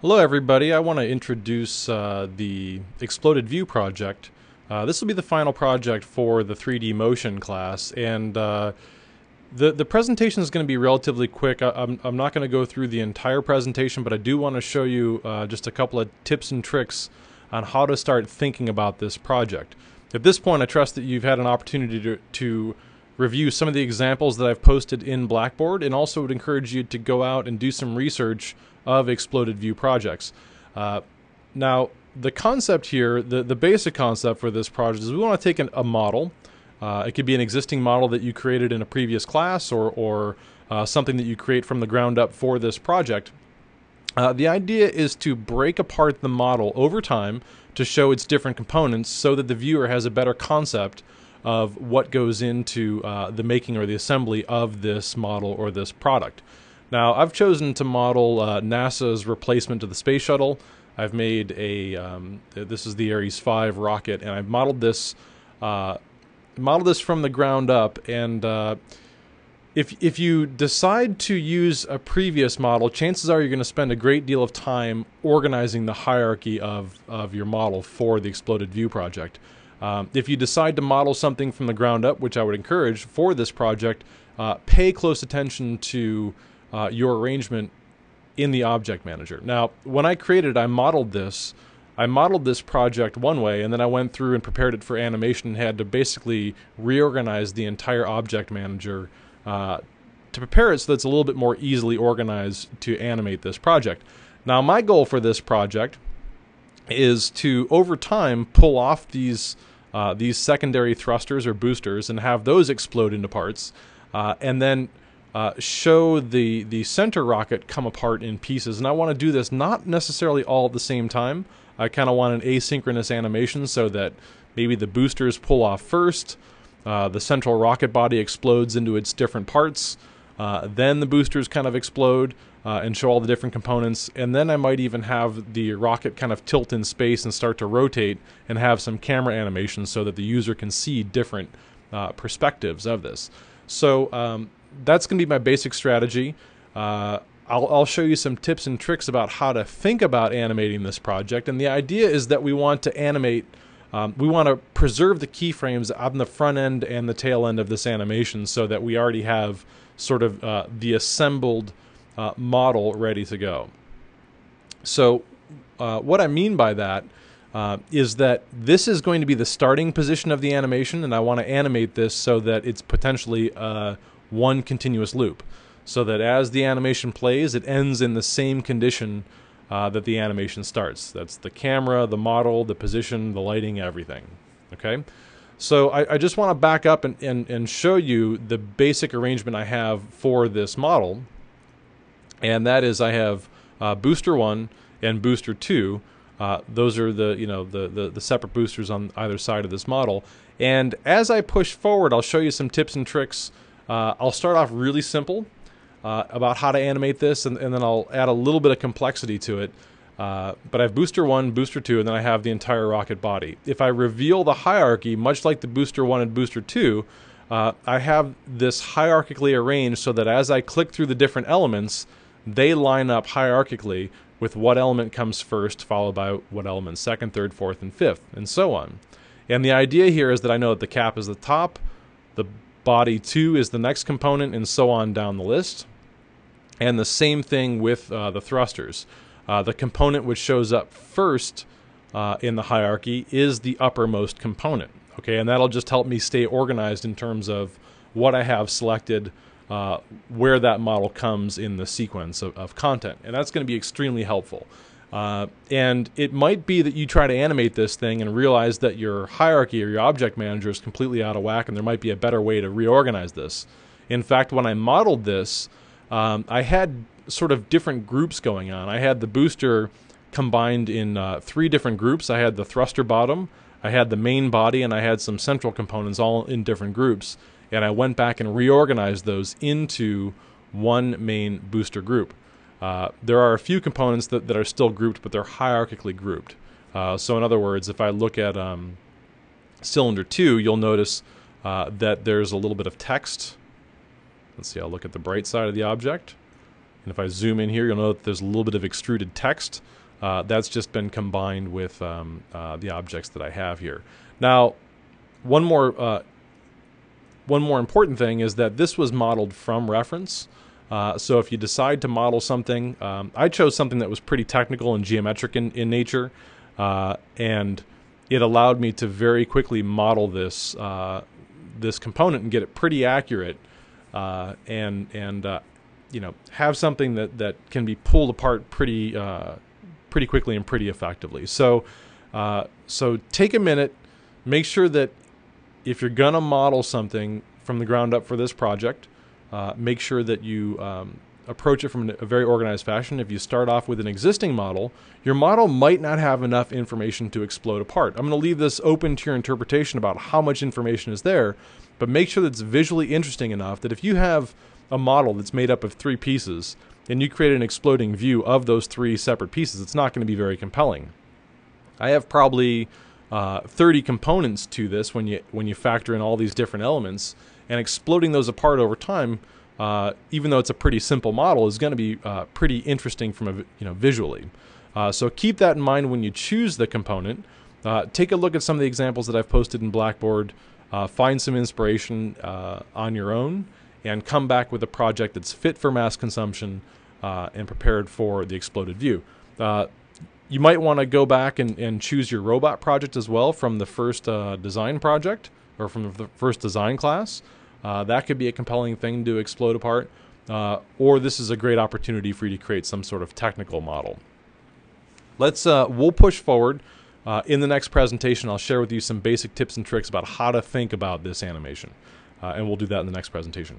Hello everybody, I want to introduce the Exploded View project. This will be the final project for the 3D Motion class, and the presentation is going to be relatively quick. I'm not going to go through the entire presentation, but I do want to show you just a couple of tips and tricks on how to start thinking about this project. At this point, I trust that you've had an opportunity to review some of the examples that I've posted in Blackboard, and also would encourage you to go out and do some research of Exploded View projects. Now, the concept here, the basic concept for this project is we want to take a model. It could be an existing model that you created in a previous class, or something that you create from the ground up for this project. The idea is to break apart the model over time to show its different components so that the viewer has a better concept of what goes into the making or the assembly of this model or this product. Now, I've chosen to model NASA's replacement to the space shuttle. I've made this is the Ares 5 rocket, and I've modeled this from the ground up. And if you decide to use a previous model, chances are you're going to spend a great deal of time organizing the hierarchy of your model for the Exploded View project. If you decide to model something from the ground up, which I would encourage for this project, pay close attention to your arrangement in the object manager. Now, when I created it, I modeled this project one way, and then I went through and prepared it for animation and had to basically reorganize the entire object manager to prepare it so that it's a little bit more easily organized to animate this project. Now, my goal for this project is to, over time, pull off these secondary thrusters or boosters and have those explode into parts, and then show the center rocket come apart in pieces. And I want to do this not necessarily all at the same time. I kind of want an asynchronous animation so that maybe the boosters pull off first, the central rocket body explodes into its different parts, then the boosters kind of explode and show all the different components, and then I might even have the rocket kind of tilt in space and start to rotate and have some camera animation so that the user can see different perspectives of this. So that's going to be my basic strategy. I'll show you some tips and tricks about how to think about animating this project, and the idea is that we want to animate, we want to preserve the keyframes on the front end and the tail end of this animation so that we already have sort of the assembled model ready to go. So what I mean by that is that this is going to be the starting position of the animation, and I want to animate this so that it's potentially one continuous loop, so that as the animation plays, it ends in the same condition that the animation starts. That's the camera, the model, the position, the lighting, everything. Okay? So I just want to back up and show you the basic arrangement I have for this model, and that is I have booster 1 and booster 2. Those are the separate boosters on either side of this model. And as I push forward, I'll show you some tips and tricks. I'll start off really simple about how to animate this, and then I'll add a little bit of complexity to it. But I have booster 1, booster 2, and then I have the entire rocket body. If I reveal the hierarchy, much like the booster 1 and booster 2, I have this hierarchically arranged so that as I click through the different elements, they line up hierarchically with what element comes first, followed by what element second, third, fourth, and fifth, and so on. And the idea here is that I know that the cap is the top, the body 2 is the next component, and so on down the list. And the same thing with the thrusters. The component which shows up first in the hierarchy is the uppermost component. Okay, and that'll just help me stay organized in terms of what I have selected, where that model comes in the sequence of content. And that's going to be extremely helpful. And it might be that you try to animate this thing and realize that your hierarchy or your object manager is completely out of whack, and there might be a better way to reorganize this. In fact, when I modeled this, I had sort of different groups going on. I had the booster combined in 3 different groups. I had the thruster bottom, I had the main body, and I had some central components all in different groups. And I went back and reorganized those into one main booster group. There are a few components that are still grouped, but they're hierarchically grouped. So in other words, if I look at cylinder 2, you'll notice that there's a little bit of text. Let's see, I'll look at the bright side of the object. And if I zoom in here, you'll note that there's a little bit of extruded text. That's just been combined with the objects that I have here. Now, one more important thing is that this was modeled from reference. So if you decide to model something, I chose something that was pretty technical and geometric in nature, and it allowed me to very quickly model this this component and get it pretty accurate, and you know, have something that can be pulled apart pretty quickly and pretty effectively. So so take a minute, make sure that if you're gonna model something from the ground up for this project, make sure that you approach it from a very organized fashion. If you start off with an existing model, your model might not have enough information to explode apart. I'm going to leave this open to your interpretation about how much information is there, but make sure that it's visually interesting enough that if you have a model that's made up of 3 pieces and you create an exploding view of those 3 separate pieces, it's not going to be very compelling. I have probably 30 components to this when you factor in all these different elements, and exploding those apart over time, even though it's a pretty simple model, is going to be pretty interesting from visually. So keep that in mind when you choose the component. Take a look at some of the examples that I've posted in Blackboard. Find some inspiration on your own, and come back with a project that's fit for mass consumption and prepared for the exploded view. You might want to go back and choose your robot project as well from the first design project, or from the first design class. That could be a compelling thing to explode apart, or this is a great opportunity for you to create some sort of technical model. We'll push forward. In the next presentation, I'll share with you some basic tips and tricks about how to think about this animation, and we'll do that in the next presentation.